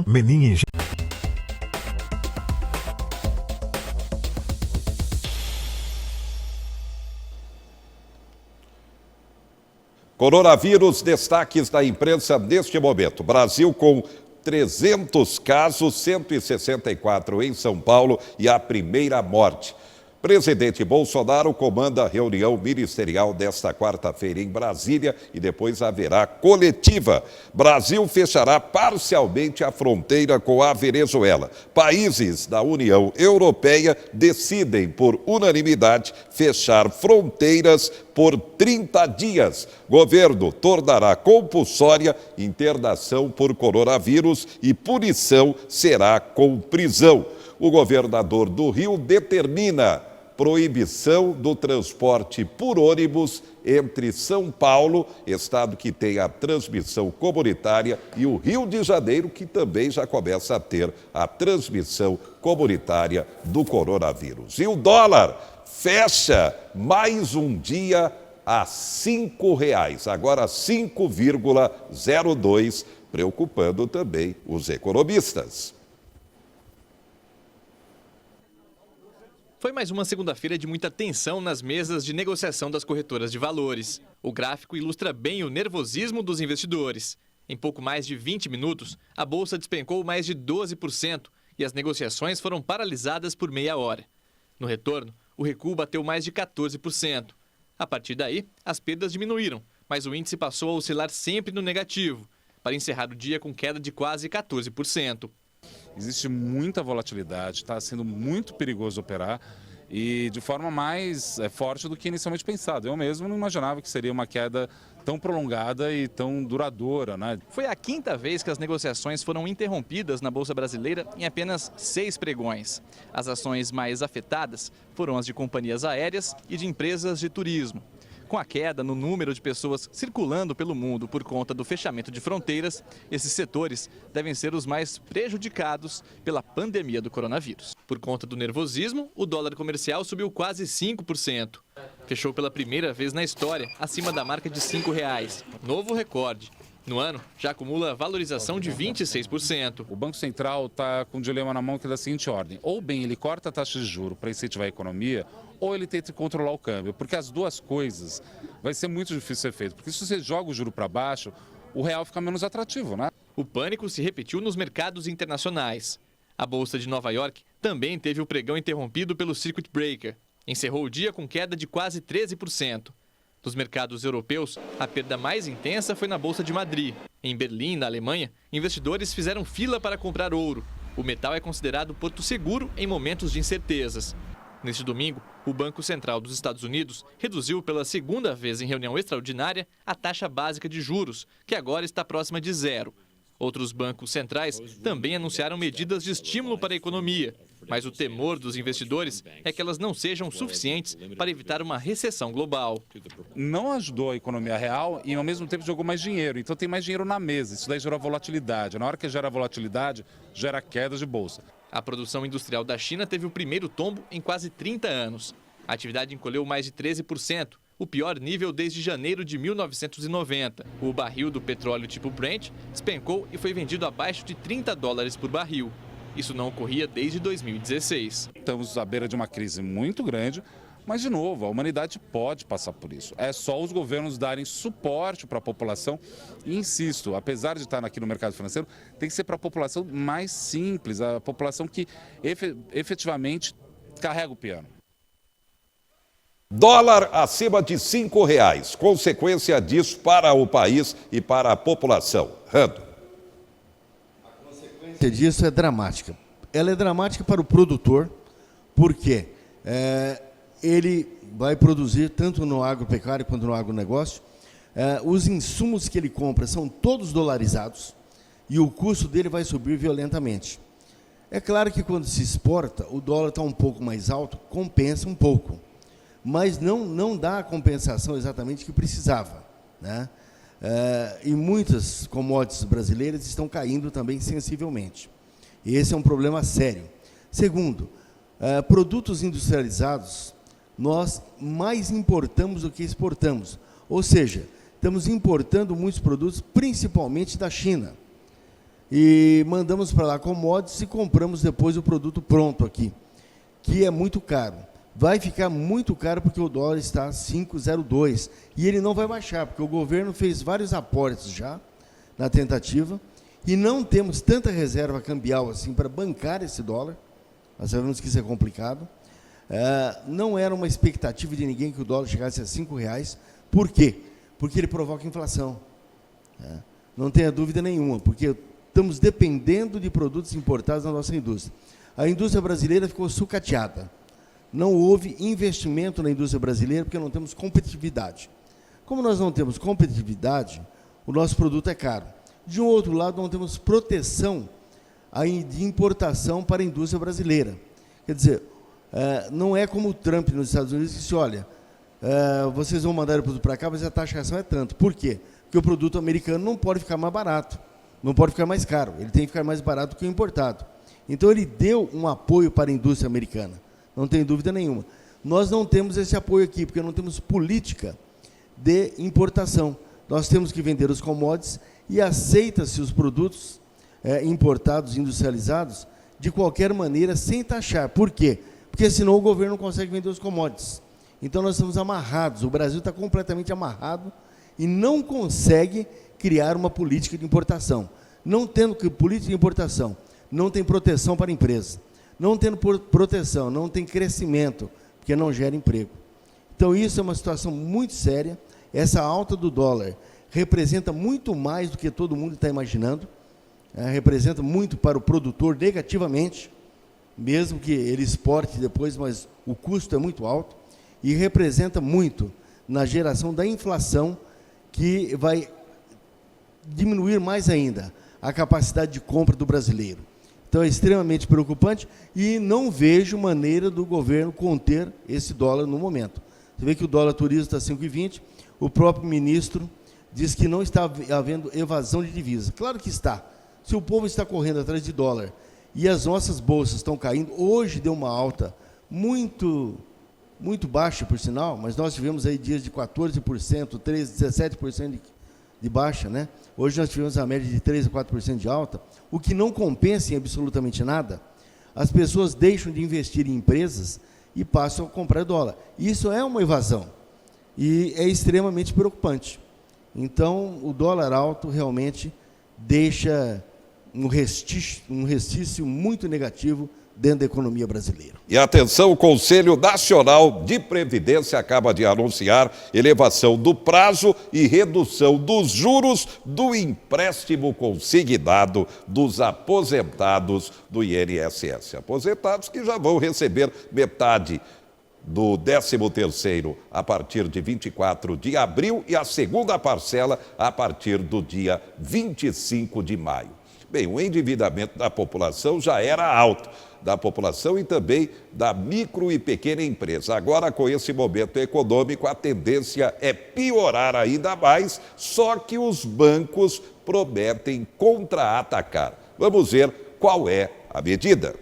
Meningite. Coronavírus, destaques da imprensa neste momento. Brasil com 300 casos, 164 em São Paulo e a primeira morte. Presidente Bolsonaro comanda a reunião ministerial desta quarta-feira em Brasília e depois haverá coletiva. Brasil fechará parcialmente a fronteira com a Venezuela. Países da União Europeia decidem, por unanimidade, fechar fronteiras por 30 dias. Governo tornará compulsória internação por coronavírus e punição será com prisão. O governador do Rio determina proibição do transporte por ônibus entre São Paulo, estado que tem a transmissão comunitária, e o Rio de Janeiro, que também já começa a ter a transmissão comunitária do coronavírus. E o dólar fecha mais um dia a R$ 5,00, agora 5,02, preocupando também os economistas. Foi mais uma segunda-feira de muita tensão nas mesas de negociação das corretoras de valores. O gráfico ilustra bem o nervosismo dos investidores. Em pouco mais de 20 minutos, a bolsa despencou mais de 12% e as negociações foram paralisadas por meia hora. No retorno, o recuo bateu mais de 14%. A partir daí, as perdas diminuíram, mas o índice passou a oscilar sempre no negativo, para encerrar o dia com queda de quase 14%. Existe muita volatilidade, está sendo muito perigoso operar e de forma mais forte do que inicialmente pensado. Eu mesmo não imaginava que seria uma queda tão prolongada e tão duradoura, né? Foi a quinta vez que as negociações foram interrompidas na Bolsa Brasileira em apenas 6 pregões. As ações mais afetadas foram as de companhias aéreas e de empresas de turismo. Com a queda no número de pessoas circulando pelo mundo por conta do fechamento de fronteiras, esses setores devem ser os mais prejudicados pela pandemia do coronavírus. Por conta do nervosismo, o dólar comercial subiu quase 5%. Fechou pela primeira vez na história acima da marca de R$ 5,00, novo recorde. No ano, já acumula valorização de 26%. O Banco Central está com um dilema na mão que é da seguinte ordem: ou bem ele corta a taxa de juros para incentivar a economia, ou ele tenta controlar o câmbio, porque as duas coisas vai ser muito difícil ser feito, porque se você joga o juro para baixo, o real fica menos atrativo, né? O pânico se repetiu nos mercados internacionais. A Bolsa de Nova York também teve o pregão interrompido pelo Circuit Breaker. Encerrou o dia com queda de quase 13%. Dos mercados europeus, a perda mais intensa foi na Bolsa de Madrid. Em Berlim, na Alemanha, investidores fizeram fila para comprar ouro. O metal é considerado porto seguro em momentos de incertezas. Neste domingo, o Banco Central dos Estados Unidos reduziu pela segunda vez em reunião extraordinária a taxa básica de juros, que agora está próxima de zero. Outros bancos centrais também anunciaram medidas de estímulo para a economia, mas o temor dos investidores é que elas não sejam suficientes para evitar uma recessão global. Não ajudou a economia real e, ao mesmo tempo, jogou mais dinheiro. Então, tem mais dinheiro na mesa. Isso daí gera volatilidade. Na hora que gera volatilidade, gera queda de bolsa. A produção industrial da China teve o primeiro tombo em quase 30 anos. A atividade encolheu mais de 13%, o pior nível desde janeiro de 1990. O barril do petróleo tipo Brent despencou e foi vendido abaixo de $30 por barril. Isso não ocorria desde 2016. Estamos à beira de uma crise muito grande, mas, de novo, a humanidade pode passar por isso. É só os governos darem suporte para a população. E, insisto, apesar de estar aqui no mercado financeiro, tem que ser para a população mais simples, a população que efetivamente carrega o piano. Dólar acima de R$ 5,00. Consequência disso para o país e para a população. Rando. A consequência disso é dramática. Ela é dramática para o produtor, porque ele vai produzir, tanto no agropecuário quanto no agronegócio, os insumos que ele compra são todos dolarizados e o custo dele vai subir violentamente. É claro que quando se exporta, o dólar está um pouco mais alto, compensa um pouco, mas não dá a compensação exatamente que precisava, né? E muitas commodities brasileiras estão caindo também sensivelmente. Esse é um problema sério. Segundo, produtos industrializados, nós mais importamos do que exportamos. Ou seja, estamos importando muitos produtos, principalmente da China. e mandamos para lá commodities e compramos depois o produto pronto aqui, que é muito caro. Vai ficar muito caro porque o dólar está 5,02 e ele não vai baixar, porque o governo fez vários aportes já na tentativa e não temos tanta reserva cambial assim para bancar esse dólar. Nós sabemos que isso é complicado. Não era uma expectativa de ninguém que o dólar chegasse a R$5. Por quê? Porque ele provoca inflação. Não tenha dúvida nenhuma, porque estamos dependendo de produtos importados na nossa indústria. A indústria brasileira ficou sucateada. Não houve investimento na indústria brasileira porque não temos competitividade. Como nós não temos competitividade, o nosso produto é caro. De um outro lado, não temos proteção de importação para a indústria brasileira. Quer dizer, não é como o Trump nos Estados Unidos, que disse, olha, vocês vão mandar o produto para cá, mas a taxação é tanto. Por quê? Porque o produto americano não pode ficar mais barato, não pode ficar mais caro, ele tem que ficar mais barato que o importado. Então, ele deu um apoio para a indústria americana, não tem dúvida nenhuma. Nós não temos esse apoio aqui, porque não temos política de importação. Nós temos que vender os commodities e aceita-se os produtos importados, industrializados, de qualquer maneira, sem taxar. Por quê? Porque senão o governo não consegue vender os commodities. Então, nós estamos amarrados, o Brasil está completamente amarrado e não consegue criar uma política de importação. Não tendo política de importação, não tem proteção para a empresa. Não tendo proteção, não tem crescimento, porque não gera emprego. Então, isso é uma situação muito séria. Essa alta do dólar representa muito mais do que todo mundo está imaginando. Representa muito para o produtor negativamente, mesmo que ele exporte depois, mas o custo é muito alto. E representa muito na geração da inflação, que vai diminuir mais ainda a capacidade de compra do brasileiro. Então, é extremamente preocupante e não vejo maneira do governo conter esse dólar no momento. Você vê que o dólar turismo está 5,20, o próprio ministro diz que não está havendo evasão de divisas. Claro que está. Se o povo está correndo atrás de dólar e as nossas bolsas estão caindo, hoje deu uma alta muito baixa, por sinal, mas nós tivemos aí dias de 14%, 13%, 17% de baixa, né? Hoje nós tivemos a média de 3% a 4% de alta, o que não compensa em absolutamente nada. As pessoas deixam de investir em empresas e passam a comprar dólar. Isso é uma evasão e é extremamente preocupante. Então, o dólar alto realmente deixa um restício muito negativo dentro da economia brasileira. E atenção, o Conselho Nacional de Previdência acaba de anunciar elevação do prazo e redução dos juros do empréstimo consignado dos aposentados do INSS. Aposentados que já vão receber metade do 13º a partir de 24 de abril e a segunda parcela a partir do dia 25 de maio. Bem, o endividamento da população já era alto, da população e também da micro e pequena empresa. Agora, com esse momento econômico, a tendência é piorar ainda mais, só que os bancos prometem contra-atacar. Vamos ver qual é a medida.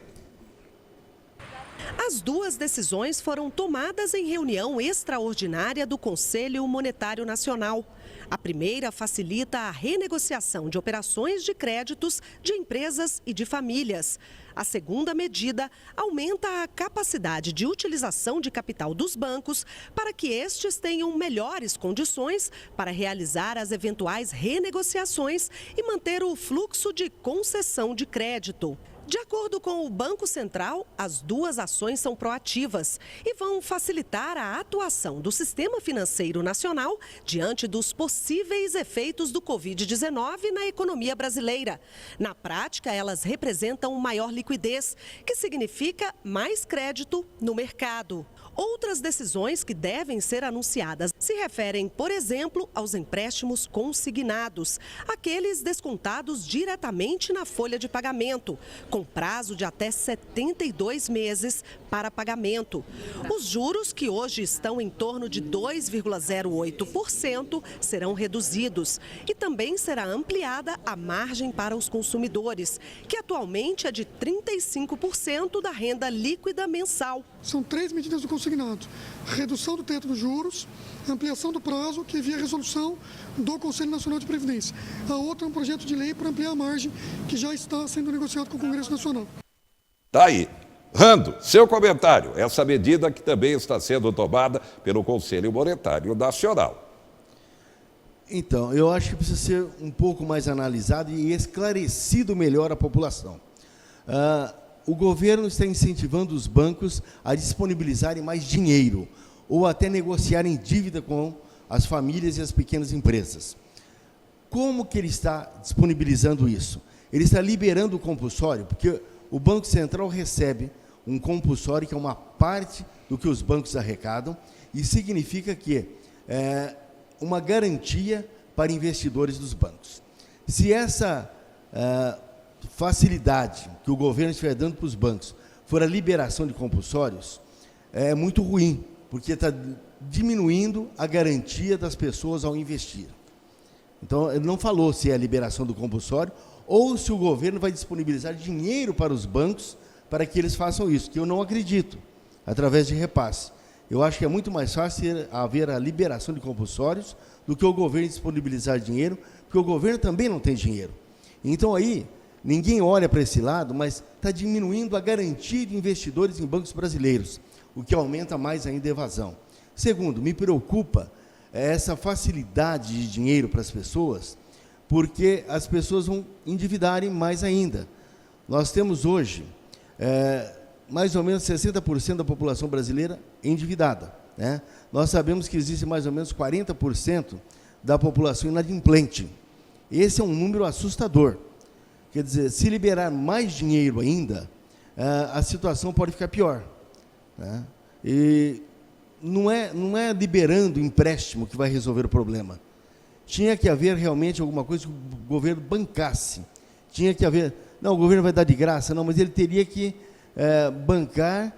As duas decisões foram tomadas em reunião extraordinária do Conselho Monetário Nacional. A primeira facilita a renegociação de operações de créditos de empresas e de famílias. A segunda medida aumenta a capacidade de utilização de capital dos bancos para que estes tenham melhores condições para realizar as eventuais renegociações e manter o fluxo de concessão de crédito. De acordo com o Banco Central, as duas ações são proativas e vão facilitar a atuação do sistema financeiro nacional diante dos possíveis efeitos do Covid-19 na economia brasileira. Na prática, elas representam maior liquidez, que significa mais crédito no mercado. Outras decisões que devem ser anunciadas se referem, por exemplo, aos empréstimos consignados, aqueles descontados diretamente na folha de pagamento, com prazo de até 72 meses para pagamento. Os juros, que hoje estão em torno de 2,08%, serão reduzidos e também será ampliada a margem para os consumidores, que atualmente é de 35% da renda líquida mensal. São 3 medidas do consignado: redução do teto dos juros, ampliação do prazo, que via resolução do Conselho Nacional de Previdência. A outra é um projeto de lei para ampliar a margem, que já está sendo negociado com o Congresso Nacional. Tá aí. Rando, seu comentário. Essa medida que também está sendo tomada pelo Conselho Monetário Nacional. Então, eu acho que precisa ser um pouco mais analisado e esclarecido melhor a população. O governo está incentivando os bancos a disponibilizarem mais dinheiro ou até negociarem dívida com as famílias e as pequenas empresas. Como que ele está disponibilizando isso? Ele está liberando o compulsório, porque o Banco Central recebe um compulsório que é uma parte do que os bancos arrecadam e significa que uma garantia para investidores dos bancos. Se essa facilidade que o governo estiver dando para os bancos for a liberação de compulsórios, é muito ruim, porque está diminuindo a garantia das pessoas ao investir. Então, ele não falou se é a liberação do compulsório ou se o governo vai disponibilizar dinheiro para os bancos para que eles façam isso, que eu não acredito, através de repasse. Eu acho que é muito mais fácil haver a liberação de compulsórios do que o governo disponibilizar dinheiro, porque o governo também não tem dinheiro. Então, aí, ninguém olha para esse lado, mas está diminuindo a garantia de investidores em bancos brasileiros, o que aumenta mais ainda a evasão. Segundo, me preocupa essa facilidade de dinheiro para as pessoas, porque as pessoas vão endividarem mais ainda. Nós temos hoje mais ou menos 60% da população brasileira endividada, né? Nós sabemos que existe mais ou menos 40% da população inadimplente. Esse é um número assustador. Quer dizer, se liberar mais dinheiro ainda, a situação pode ficar pior, né? E não é liberando empréstimo que vai resolver o problema. Tinha que haver realmente alguma coisa que o governo bancasse. Tinha que haver... Não, o governo vai dar de graça, não, mas ele teria que bancar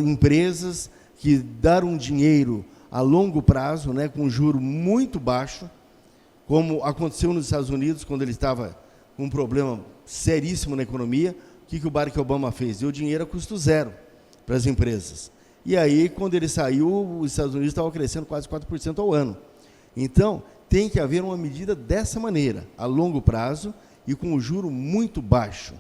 empresas que deram dinheiro a longo prazo, né, com juro muito baixo, como aconteceu nos Estados Unidos, quando ele estava com um problema seríssimo na economia. O que o Barack Obama fez? Deu dinheiro a custo zero para as empresas. E aí, quando ele saiu, os Estados Unidos estavam crescendo quase 4% ao ano. Então, tem que haver uma medida dessa maneira, a longo prazo e com o juro muito baixo.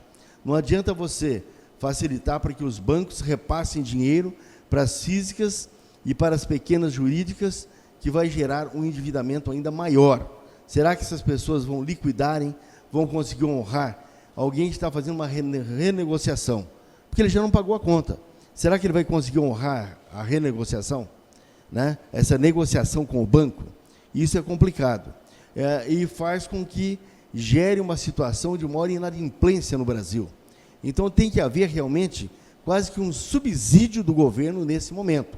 Não adianta você facilitar para que os bancos repassem dinheiro para as físicas e para as pequenas jurídicas, que vai gerar um endividamento ainda maior. Será que essas pessoas vão liquidarem, vão conseguir honrar? Alguém está fazendo uma renegociação, porque ele já não pagou a conta. Será que ele vai conseguir honrar a renegociação, né? Essa negociação com o banco? Isso é complicado. E faz com que gere uma situação de maior inadimplência no Brasil. Então, tem que haver realmente quase que um subsídio do governo nesse momento.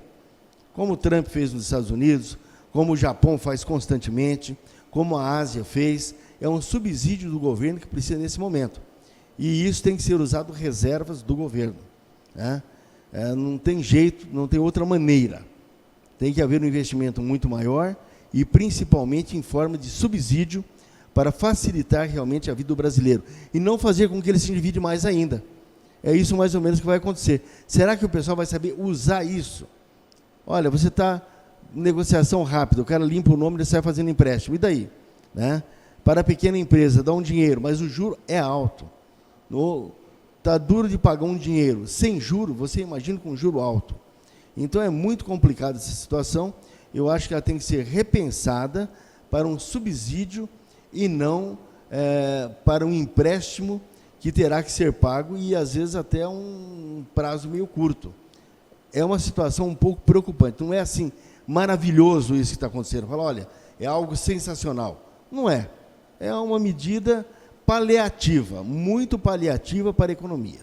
Como o Trump fez nos Estados Unidos, como o Japão faz constantemente, como a Ásia fez, é um subsídio do governo que precisa nesse momento. E isso tem que ser usado reservas do governo, né? Não tem jeito, não tem outra maneira. Tem que haver um investimento muito maior e principalmente em forma de subsídio para facilitar realmente a vida do brasileiro e não fazer com que ele se endivide mais ainda. É isso mais ou menos que vai acontecer. Será que o pessoal vai saber usar isso? Olha, você está em negociação rápida, o cara limpa o nome e sai fazendo empréstimo. E daí? Né? Para a pequena empresa, dá um dinheiro, mas o juro é alto. Está duro de pagar um dinheiro sem juro, você imagina com juro alto. Então, é muito complicada essa situação. Eu acho que ela tem que ser repensada para um subsídio e não para um empréstimo que terá que ser pago e, às vezes, até um prazo meio curto. É uma situação um pouco preocupante. Não é assim maravilhoso isso que está acontecendo. Fala, olha, é algo sensacional. Não é. É uma medida paliativa, muito paliativa para a economia.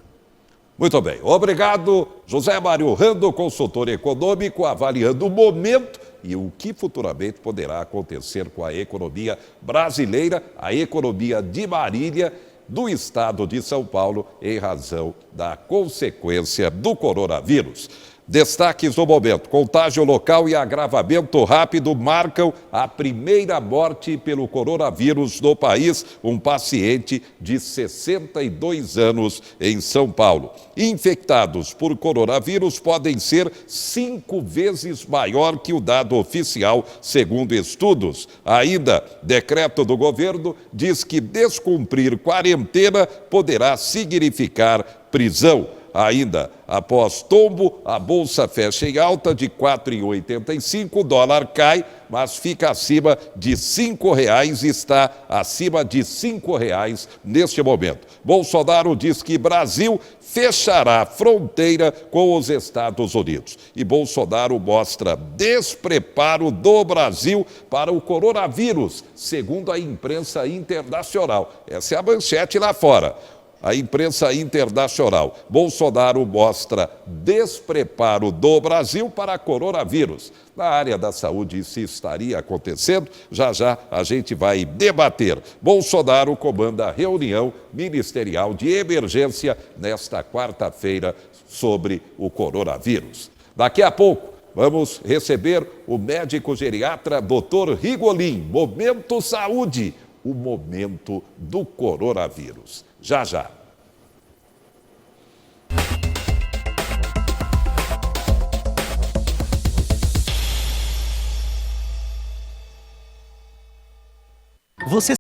Muito bem. Obrigado, José Mário Rando, consultor econômico, avaliando o momento e o que futuramente poderá acontecer com a economia brasileira, a economia de Marília, do estado de São Paulo, em razão da consequência do coronavírus. Destaques do momento: contágio local e agravamento rápido marcam a primeira morte pelo coronavírus no país, um paciente de 62 anos em São Paulo. Infectados por coronavírus podem ser 5 vezes maior que o dado oficial, segundo estudos. Ainda, decreto do governo diz que descumprir quarentena poderá significar prisão. Ainda, após tombo, a bolsa fecha em alta de R$ 4,85, o dólar cai, mas fica acima de R$ 5,00 e está acima de R$ 5,00 neste momento. Bolsonaro diz que Brasil fechará a fronteira com os Estados Unidos. E Bolsonaro mostra despreparo do Brasil para o coronavírus, segundo a imprensa internacional. Essa é a manchete lá fora. A imprensa internacional. Bolsonaro mostra despreparo do Brasil para coronavírus. Na área da saúde isso estaria acontecendo? Já já a gente vai debater. Bolsonaro comanda a reunião ministerial de emergência nesta quarta-feira sobre o coronavírus. Daqui a pouco vamos receber o médico geriatra Dr. Rigolin. Momento Saúde, o momento do coronavírus. Já, já. Você